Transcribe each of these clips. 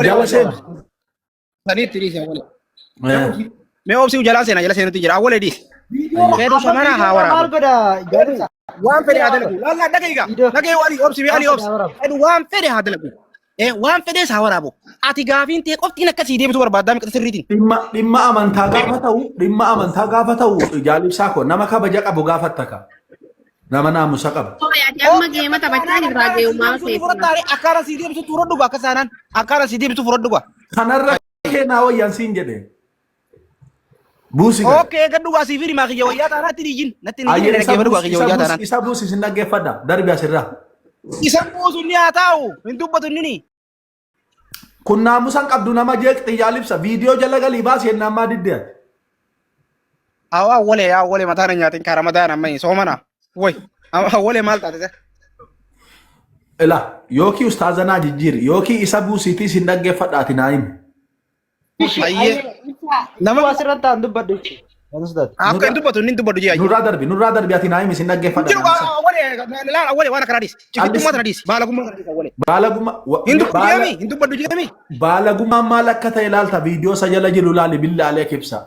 Jalaseen. Sanitti dhiise awwale. Mee obsi jalaan seena jala seenutti jira awwale dhiise. Feetu shamana haa waraaba. Waan fedhe haa dalagu. Laallaa dhaga'iga. Dhaga'i walii obsi mee alii obsi. Waan fedhe haa dalagu. Waan fedhees haa waraabu. Ati gaafiin ta'e qoftiin akkasii deebisu barbaaddaa miqata sirriitiin. Dhimma amantaa gaafa ta'u jaalibsaa koo nama kabaja qabu gaafattaka. Nama naamusa qaba. Amma geema taphachaa jirraa geemumaa seefu. Akkaara sii deebisu furadhu gaa akka saanaan. Akkaara sii deebisu furadhu gaa. Kanarra keenaa wayyan siin jedhee. Buusi. Ookee gaddu gaa sii fi dhimaa kiyya wayyaa taanaa itti dhiijin. Natti ni dhiijin dhaggeeffadhu gaa kiyya wayyaa taanaan. Isa buusi sin dhaggeeffadha darbi asirraa. Isa buusu ni haa taa'u hin dubbatu inni. Kun naamusan qabdu nama jeeqxi jaalibsa viidiyoo jala galii baasii ennaa ammaa diddee. Awwalee mataan nyaatin karaa mataan amma soomana. Woi, awwalee maal taate? Ila yooki ustaazanaa jijjiiri yooki isa buusiitii sin dhaggeeffadhaati naa himi. Nama asirratti aan dubbadhu. Akka hin dubbatu inni hin dubbatu jee. Nurraa darbi ati naa himi sin dhaggeeffadha. Awwalee waan akkana dhiis. Cifittummaa tana dhiis. Baalagummaa tana dhiis awwalee. Baalagummaa. Hin dubbatu jeemi. Baalagummaa maal akka ta'e ilaalta viidiyoo isa jala jiru laali billaalee kibsa.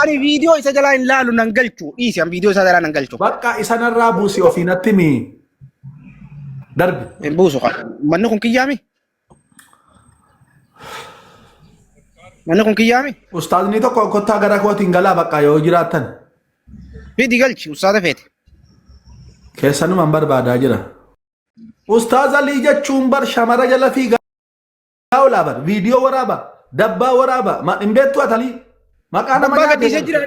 Ani viidiyoo isa jalaa hin laalu nan galchu dhiisi an viidiyoo isa jalaa nan galchu. Bakka isa narraa buusi ofiinatti mi darbi. Hin buusu qaba. Manni kun kiyyaami. Manni kun kiyyaami. Ustaazni tokko kottaa gara kootiin galaa bakka yoo jiraattan. Fidi galchi ustaaza feete. Keessanumaan barbaadaa jira. Ustaaza lii jechuun bar shamara jala fiigaa oolaa bar viidiyoo waraaba dabbaa waraaba ma hin beektu atalii. Maqaa nama gadhiisee jira.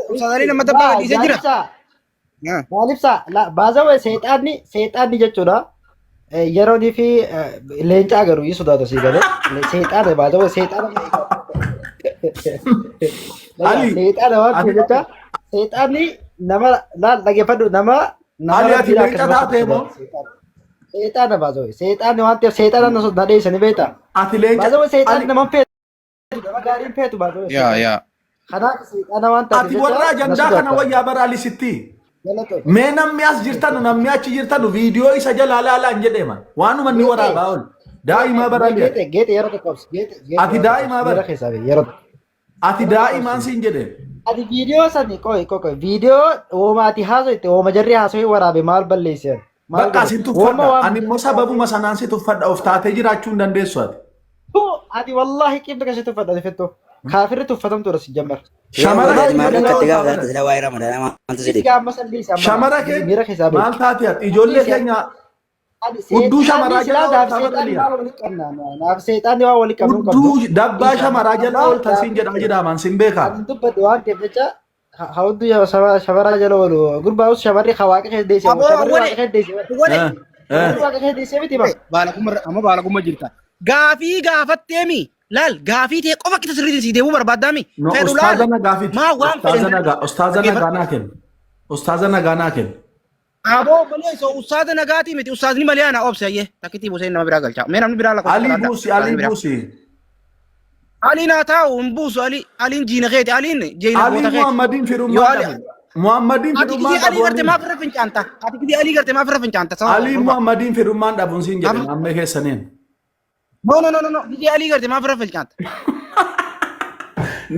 Ustaazanii nama dabbaa gadhiisee jira. Maalibsa baazawee seexaanni jechuudha. Yeroonii fi leencaa garuu yi sodaatu sii galee. Seexaana baazawee seexaana. Seexaana waan jecha seexaanni nama dhaggeeffadhu nama ati leenca taatee moo? Seexaana baazawee seexaanni waan ta'eef seexaana na dheessanii beektaa. Ati leenca. Baazawee seexaanni nama feetu. Nama gaariin feetu baazawee. Yaa. Kanaaf seexaana waan ta'eef. Ati warra ajandaa kana wayyaa baraalisittii. Mee namni as jirtanu namni achi jirtanu viidiyoo isa jalaa laalaan jedheeman waanuma ni waraabaa ol daa'imaa baraliya. Geete yeroo tokko ati daa'imaa bara. Ati daa'imaan siin jedheen. Ati viidiyoo sani qoy viidiyoo oomaati haasoitte ooma jarri haasoo waraabe maal balleessan. Bakka asin tuffadha ani immoo sababuma sanaan si tuffadha of taatee jiraachuu hin dandeessu ati. Ati wallaahi qibda kasi tuffadha fetto. Kaafirri tuffatamtu dha si jammar. Shamara kee maal taate ati ijoollee keenya hudduu shamaraa jala naaf seexaanni waan walii qabnu hudduu dabbaa shamaraa jala oolta siin jedhaa jedhaman sin beekaa. Dubbadhu waan ta'eef jecha hudduu shamaraa jala oolu gurbaa'us shamarri hawaaqa kee deesse shamarri waaqa kee deesse waaqa kee deesse miti ba. Baalagummaa jirta. Gaafii gaafatteemi. Laal gaafii ta'e qofa kita sirriitiin si deemuu barbaaddaami. Ustaazana gaafii. Ustaazana gaanaa kennu. Ustaazana gaanaa kennu. Aboo malee so ustaaza nagaati miti ustaazni malee ana obse ayyee takkitii buusee nama biraa galcha. Mee namni biraa lakkoofsa. Ali buusi. Ali naa taa'u hin buusu aliin jiina keeti aliin jeena goota keeti. Ali Muhammadin firummaa dhabe. Muhammadin firummaa dhabu. Ati gartee maaf irra fincaanta? Ati Ali gartee maaf irra fincaanta? Ali Muhammadin firummaan dhabuun siin jedhe amma keessaniin. No. Gidi Ali gartee maaf irra fincaanta?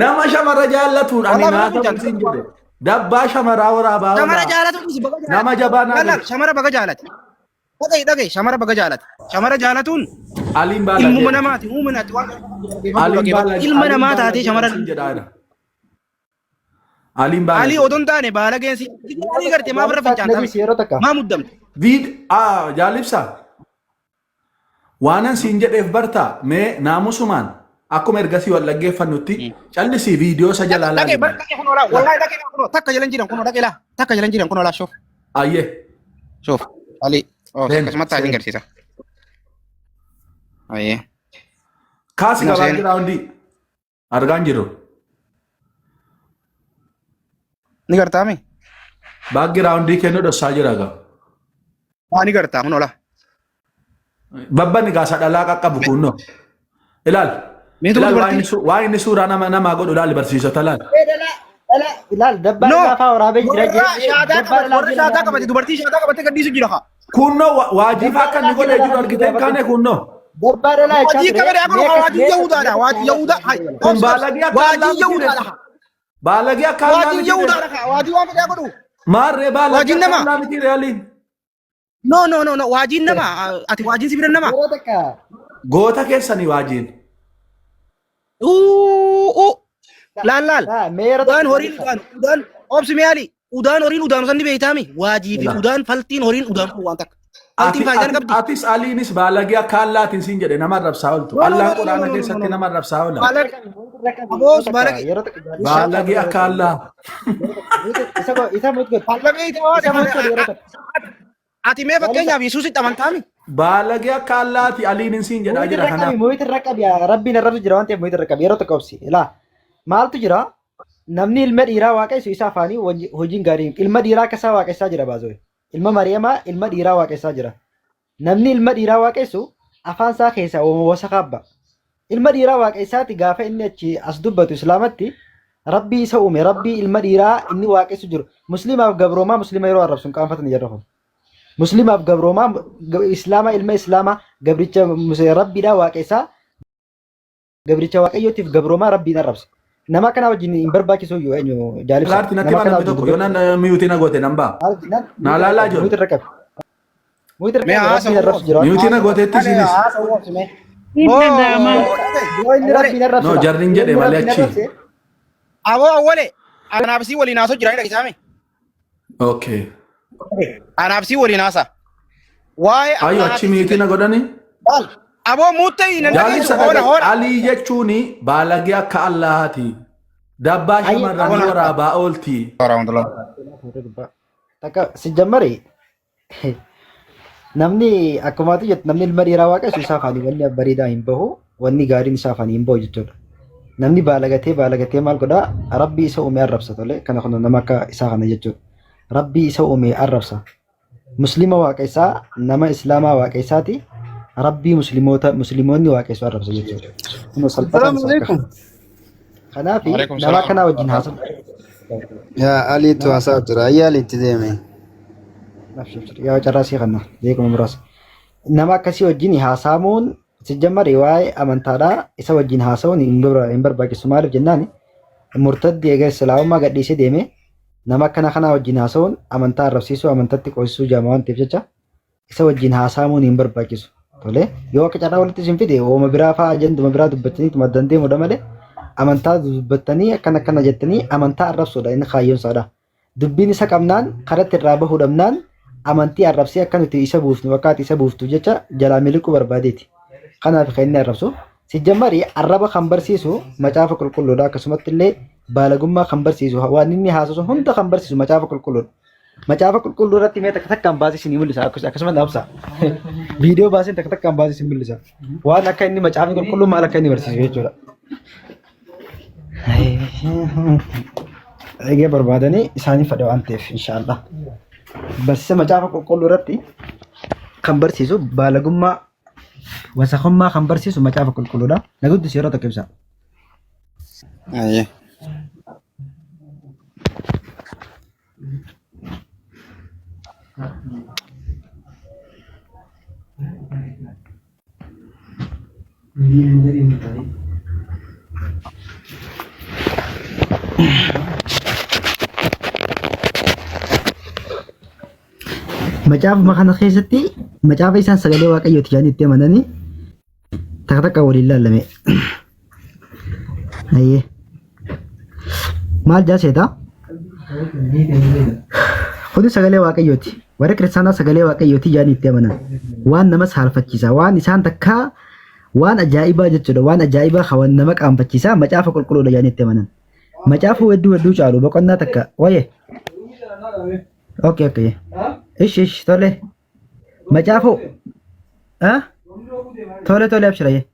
Nama shamara jaallatuun ani naa ta'u siin jedhe. Dabbaa shamaraa waraabaa. Shamara jaalatu nama jabaa naa. Shamara baga jaalati. Dhaga'i shamara baga jaalati. Shamara jaalatuun. Aliin baala. Ilmu namaati uuminaati waan. Aliin baala. Ilma namaa taatee shamara. Aliin baala. Ali odoon taane baala geensi. Ali gartee maaf irra fincaanta? Maa muddamte? Jaalibsa. Waanan siin jedheef bartaa mee naamusumaan. Akkuma ergasii wal dhaggeeffannutti callisi viidiyoo isa jalaa laa. Dhaqee kun oolaa wallahi dhaqee kun takka jalan jiran kun dhaqee laa takka jalan jiran kun oolaa shoof. Ayyee. Shoof Ali akkasumatti taasisan garsiisa. Ayyee. Kaasi gabaa giraawundii argaan jiru. Ni gartaami? Baagiraawundii kennuu dhossaa jira gaa. Ni gartaa kun oolaa. Babbanni gaasa dhalaa qaqqabu kunnoo. Ilaal. Waa inni suuraa namaa godhu ilaali barsiisota ilaali. Ilaal dabbaa laafaa waraabee jira warri shaataa qabate dubartii shaataa qabate gadhiisu jira haa. Kunnoo waajjifaa akka inni godhee jiru argitee kaane kunnoo. Barbaada laa jechaa Wajii qabadee akka waajii Yahudaadha. Waajii Yahudaa. Kun baalagee akka Waajii Yahudaadha. baalagee akka Waajii Yahudaadha. Waajii waan fedhaa godhu. maarree baalagee Wajin nama. akka miti realiin No. Waajiin nama. Ati waajiin sibira nama. yeroo takka goota keessanii waajiin. Laal. mee yeroo Udaan horiin udaan obsi meali. Udaan horiin udaan sanni beeytaami. Waajii fi udaan faltiin horiin udaan kun waan takka. Faltiin faayidaan qabdi. Atis aliinis baalagee akka allaatiin siin jedhe nama arrabsaa ooltu. Allaan quraana keessatti nama arrabsaa oola. Aboos baalagee. yeroo takka Baalagee akka allaa. isa mut godhe Baalagee isa mut godhe yeroo takka Ati mee fakkeenyaaf Yesuusitti amantaami. Baalagee akka allaati aliin siin jedhaa jira kanaaf. Muhiit irra qabi rabbiin irra jira waan ta'eef muhiit irra qabi yeroo tokko obsi ilaa maaltu jira namni ilma dhiiraa waaqessu isa afaanii hojiin gaarii ilma dhiiraa akka isaa waaqessaa jira baazoo ilma mariyamaa ilma dhiiraa waaqessaa jira namni ilma dhiiraa waaqessu afaan isaa keessaa wasa kaabba ilma dhiiraa waaqessaati gaafa inni achi as dubbatu islaamatti rabbii isa uume rabbii ilma dhiiraa inni waaqessu jiru musliimaaf gabroomaa musliima yeroo arrabsuun qaanfatan jedha kun musliimaaf gabroomaa islaama ilma islaama gabricha rabbiidhaa waaqessaa gabricha waaqayyootiif gabroomaa rabbiin arrabsa nama kana wajjin hin barbaachisu iyyuu eenyu jaalibsa Laarti natti mana tokko yoonaan miyuutiin goote nan ba'a. Naa laalaa jiru. muhiit irra qabi muhiit irra Mee qabi haasa rabbiin arrabsu jira Miyuutiin gooteetti isinis. yoo inni rabbiin arrabsu No jarriin jedhe malee achi. Aboo awwale. Anaafsii waliin haasoo jira dhagisaame. Okay. Anaafsii waliin haasa. Waa'ee Ayyo achi miyuutiin godhani. Aboo muuttee nan Jaalibsa dhageessu hoona dhagaa hoona. alii jechuun baalagee akka allaati. Dabbaa shamarran waraabaa oolti. takka si jammari namni akkumaatu jettu namni ilma dhiiraa waaqessu isaa afaanii wanni bareedaa hin bahu wanni gaariin isaa afaanii hin bahu jechuudha. Namni baalagatee maal godhaa rabbii isa uume arrabsa tole kana kun nama akka isaa kana jechuudha. Rabbii isa uume arrabsa. Muslima waaqessaa nama islaamaa waaqessaati rabbii muslimoonni waaqessu arrabsa jechuudha. Kun salphataan isaa kanaaf nama kana wajjin haasa'u. Yaa Aliitu haasaa jira. Ayyaa Aliitti deeme. Yaa carraasii kana beekuma muraasa. Nama akkasii wajjin haasa'uun sijjammari waa'ee amantaadhaa isa wajjin haasa'uun hin barbaachisu maaliif jennaan murtaddi egaa islaamummaa gadhiisee deeme nama akkana kana wajjin haasa'uun amantaa arrabsiisuu amantatti qoosisuu jaama waan ta'eef jecha isa wajjin haasa'uun hin barbaachisu. Tole yoo akka carraa walitti isin fide ooma biraa fa'aa ajanduma biraa dubbatanii tuma dandeemudha malee amantaa dubbattanii akkana jettanii amantaa arrabsuudha inni kaayyoon isaadha. Dubbiin isa qabnaan karatti irraa bahuu dhabnaan amantii arrabsee akka nuti isa buufnu wakkaati isa buuftu jecha jalaa miliquu barbaadeeti. Kanaaf kan inni arrabsu sijjammari arraba kan barsiisu macaafa qulqulluudha akkasumatti illee baalagummaa kan barsiisu waan inni haasa'u hunda kan barsiisu macaafa qulqulluudha. Macaafa qulqulluu irratti mee takka takkaan baasee isin mul'isa akkasuma dhaabsa. Viidiyoo baasee takka takkaan baasee isin mul'isa. Waan akka inni macaafni qulqulluu maal akka inni barsiisu jechuudha. Egaa barbaadanii isaanii fedha waan ta'eef inshaallah. Barsiisa macaafa qulqulluu irratti kan barsiisu baalagummaa wasaqummaa kan barsiisu macaafa qulqulluudha. Naguddis yeroo tokko ibsa. Ayyee. Macaafa kana keessatti macaafa isaan sagalee waaqayyooti jedhanii itti amananii takka takka waliin laalame. Ayyee. Maal jaaseeta? Kuni sagalee waaqayyooti. Warra kiristaanaa sagalee waaqayyooti jedhanii itti amanan. Waan nama saalfachiisa. Waan isaan takka waan ajaa'ibaa jechuudha. Waan ajaa'ibaa kan nama qaanfachiisa macaafa qulqulluudha jedhanii itti amanan. Macaafa hedduu caalu boqonnaa takka wayee. Okay. Ish tole. Macaafu. Tole abshiraye.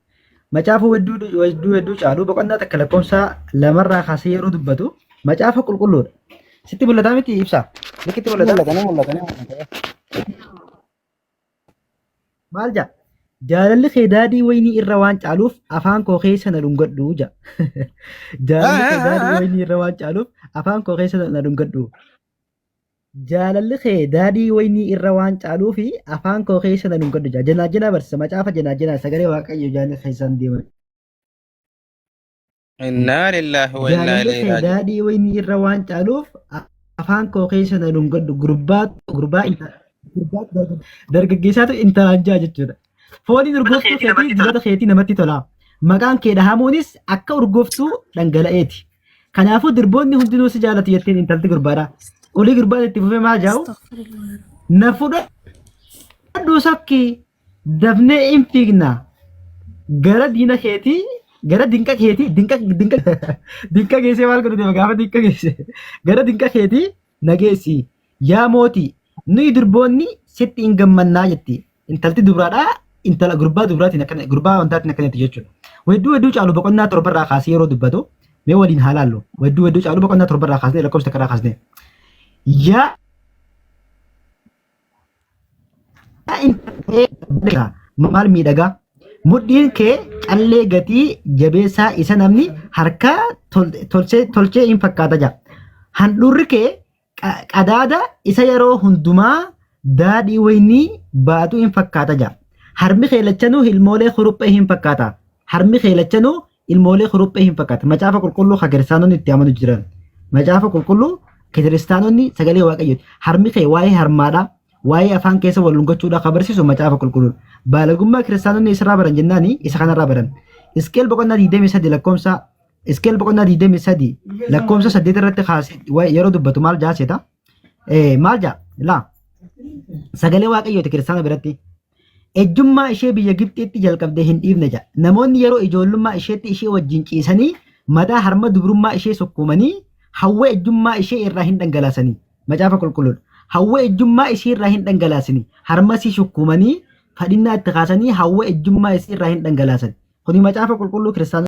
Macaafu hedduu caalu boqonnaa takka lakkoofsa lamarraa kaasee yeroo dubbatu macaafa qulqulluudha. Sitti mul'ataa miti ibsa. Likitti mul'ata. Maal jaa? Jaalalli kee daadhii waynii irra waan caaluuf afaan koo keessa na dhungadhu jaa. Jaalalli kee daadhii waynii irra waan caaluuf afaan koo keessa na dhungadhu. jaalalli kee daadhii waynii irra waan caaluu fi afaan koo keessa nan godhu janaajina barsa macaafa janaajina sagalee waaqayyo jaanii keessan deeman. Inna lillahi wa inna Jaalalli ilaihi kee raaji'uun. daadhii waynii irra waan caaluuf afaan koo keessa nan godhu gurbaa dargaggeessaatu intalaan jaa jechuudha. Fooliin urgooftuu keetii dibata keetii namatti tola. Maqaan kee dhahamuunis akka urgooftuu dhangala'eeti. Kanaafuu dirboonni hundinuu si jaalatu jetteen intalti gurbaadha. Olii gurbaan itti fufee maal jaa'u? Na fudhadhu sakki dafnee hin fiigna. Gara diina keetii gara dinqa keetii dinqa geessee maal godhu deema gaafa dinqa geesse gara dinqa keetii nageessi yaa mootii nuyi durboonni sitti hin gammannaa jetti intalti dubraadhaa intala gurbaa dubraatiin akkana gurbaa wantaatiin akkanatti jechuudha. Wedduu caalu boqonnaa torbarraa kaasee yeroo dubbatu mee waliin haalaallu wedduu caalu boqonnaa torbarraa kaasee lakkoofsa takkarraa kaasnee yaa maal miidhagaa mudhiin kee callee gatii jabeessaa isa namni harka tolchee hin fakkaata jira. Handhuurri kee qadaada isa yeroo hundumaa daadhii waynii baatu hin fakkaata jira. Harmi kee lachanuu ilmoolee kuruphee hin fakkaata. Harmi kee lachanuu ilmoolee kuruphee hin fakkaata. Macaafa qulqulluu kan kiristaanonni itti amanu jiran. Macaafa qulqulluu kiristaanonni sagalee waaqayyooti. Harmi kee waa'ee harmaadhaa. Waa'ee afaan keessa wal lungachuudha kan barsiisu macaafa qulqulluudha. Baalagummaa kiristaanonni isarraa baran jennaani isa kanarraa baran. Iskeel boqonnaa 23 lakkoomsa Iskeel boqonnaa 23 lakkoomsa 8 irratti kaasee yeroo dubbatu maal jaaseeta? Maal jaa? Laa sagalee waaqayyooti kiristaana biratti. Ejjummaa ishee biyya Gibxiitti jalqabdee hin dhiifne jaa. Namoonni yeroo ijoollummaa isheetti ishee wajjin ciisanii mataa harma dubrummaa ishee sukkuumanii hawwa ejjummaa ishee irraa hin dhangalaasanii. Macaafa qulqulluudha. Hawwa ejjummaa ishee irraa hin dhangalaasanii harmasii shukkuumanii fadhinnaa itti kaasanii hawwa ejjummaa ishee irraa hin dhangalaasan. Kuni macaafa qulqulluu kiristaanota